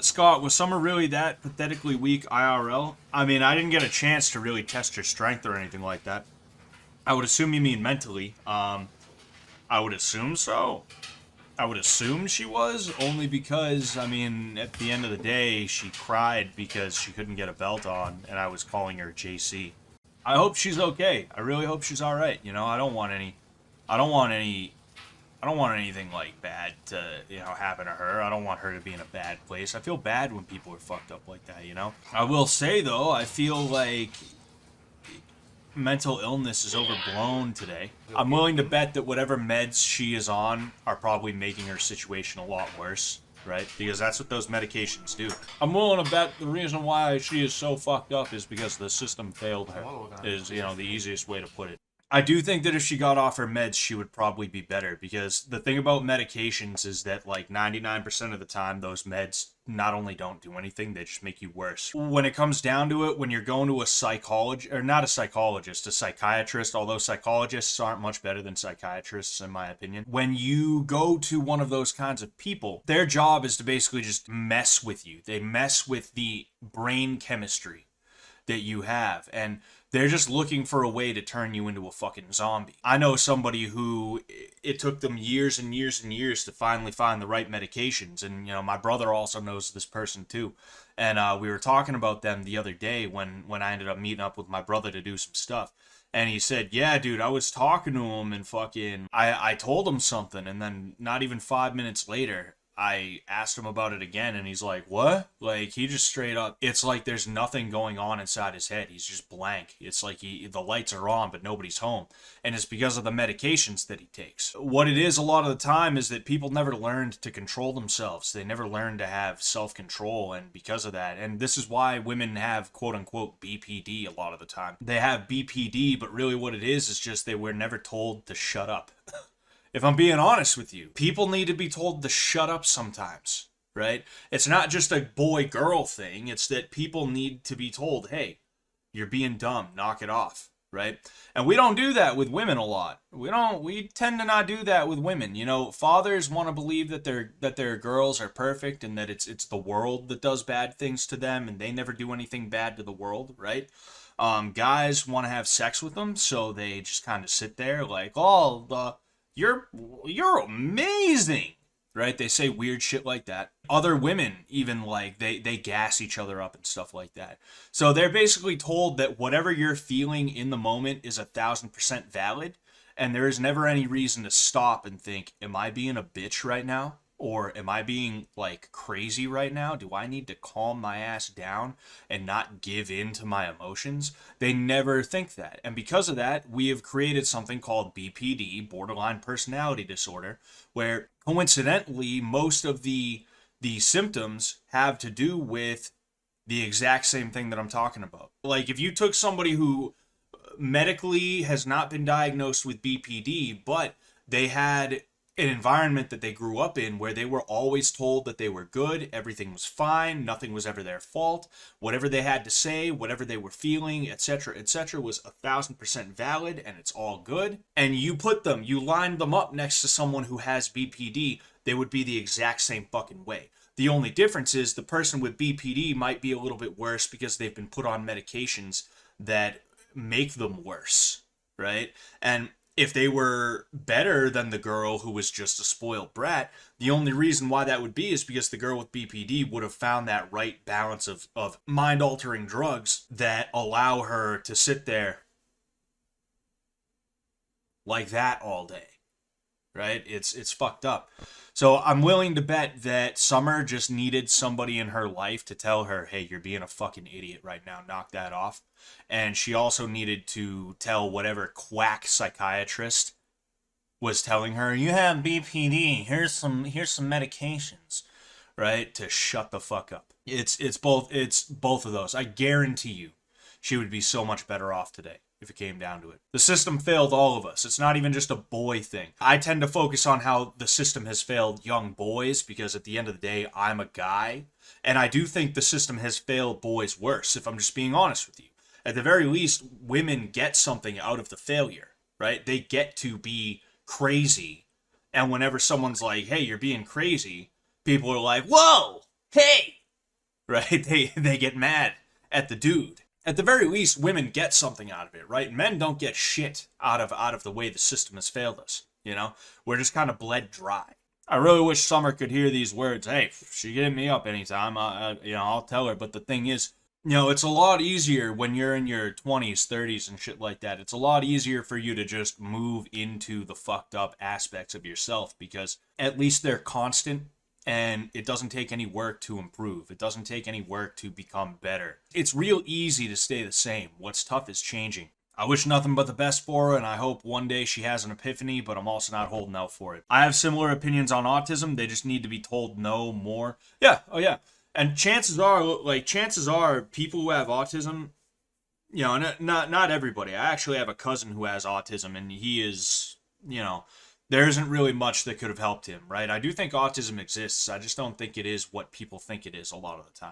Scott, was Summer really that pathetically weak IRL? I mean, I didn't get a chance to really test her strength or anything like that. I would assume you mean mentally. I would assume so. I would assume she was, only because, I mean, at the end of the day, she cried because she couldn't get a belt on, and I was calling her JC. I hope she's okay. I really hope she's alright. You know, I don't want any I don't want anything like bad to, happen to her. I don't want her to be in a bad place. I feel bad when people are fucked up like that, you know? I will say though, I feel like mental illness is overblown today. I'm willing to bet that whatever meds she is on are probably making her situation a lot worse, right? Because that's what those medications do. I'm willing to bet the reason why she is so fucked up is because the system failed her, is, the easiest way to put it. I do think that if she got off her meds, she would probably be better, because the thing about medications is that like 99% of the time, those meds not only don't do anything, they just make you worse. When it comes down to it, when you're going to a psychologist, or not a psychologist, a psychiatrist, although psychologists aren't much better than psychiatrists, in my opinion. When you go to one of those kinds of people, their job is to basically just mess with you. They mess with the brain chemistry that you have, and they're just looking for a way to turn you into a fucking zombie. I know somebody who it took them years and years and years to finally find the right medications, and my brother also knows this person too, and we were talking about them the other day when I ended up meeting up with my brother to do some stuff. And he said, yeah, dude, I was talking to him and fucking, I told him something, and then not even 5 minutes later, I asked him about it again, and he's like, what? Like, he just straight up, it's like there's nothing going on inside his head. He's just blank. It's like the lights are on, but nobody's home. And it's because of the medications that he takes. What it is a lot of the time is that people never learned to control themselves. They never learned to have self-control, and because of that, and this is why women have quote-unquote BPD a lot of the time. They have BPD, but really what it is just they were never told to shut up. If I'm being honest with you, people need to be told to shut up sometimes, right? It's not just a boy-girl thing. It's that people need to be told, hey, you're being dumb, knock it off, right? And we don't do that with women a lot. We tend to not do that with women. Fathers want to believe that their girls are perfect and that it's the world that does bad things to them and they never do anything bad to the world, right? Guys want to have sex with them, so they just kind of sit there like, oh, you're amazing, right? They say weird shit like that. Other women even like they gas each other up and stuff like that. So they're basically told that whatever you're feeling in the moment is 1,000% valid, and there is never any reason to stop and think, am I being a bitch right now? Or am I being like crazy right now? Do I need to calm my ass down and not give in to my emotions? They never think that. And because of that, we have created something called BPD, borderline personality disorder, where coincidentally, most of the symptoms have to do with the exact same thing that I'm talking about. Like if you took somebody who medically has not been diagnosed with BPD, but they had an environment that they grew up in where they were always told that they were good, everything was fine, nothing was ever their fault, whatever they had to say, whatever they were feeling, etc., was 1,000% valid and it's all good. And you lined them up next to someone who has BPD, they would be the exact same fucking way. The only difference is the person with BPD might be a little bit worse because they've been put on medications that make them worse, right? And if they were better than the girl who was just a spoiled brat, the only reason why that would be is because the girl with BPD would have found that right balance of mind-altering drugs that allow her to sit there like that all day, right? It's fucked up. So I'm willing to bet that Summer just needed somebody in her life to tell her, hey, you're being a fucking idiot right now, knock that off. And she also needed to tell whatever quack psychiatrist was telling her, you have BPD, here's some medications, right? To shut the fuck up. It's both of those. I guarantee you she would be so much better off today if it came down to it. The system failed all of us. It's not even just a boy thing. I tend to focus on how the system has failed young boys because at the end of the day, I'm a guy. And I do think the system has failed boys worse, if I'm just being honest with you. At the very least, women get something out of the failure, right? They get to be crazy. And whenever someone's like, hey, you're being crazy, people are like, whoa, hey, right? They get mad at the dude. At the very least, women get something out of it, right? Men don't get shit out of the way the system has failed us. You know, we're just kind of bled dry. I really wish Summer could hear these words. Hey, if she hit me up anytime, I'll tell her. But the thing is, it's a lot easier when you're in your 20s, 30s, and shit like that. It's a lot easier for you to just move into the fucked up aspects of yourself because at least they're constant and it doesn't take any work to improve. It doesn't take any work to become better. It's real easy to stay the same. What's tough is changing. I wish nothing but the best for her, and I hope one day she has an epiphany, but I'm also not holding out for it. I have similar opinions on autism. They just need to be told no more. Yeah, oh yeah. And chances are, people who have autism, not everybody. I actually have a cousin who has autism, and he is, there isn't really much that could have helped him, right? I do think autism exists. I just don't think it is what people think it is a lot of the time.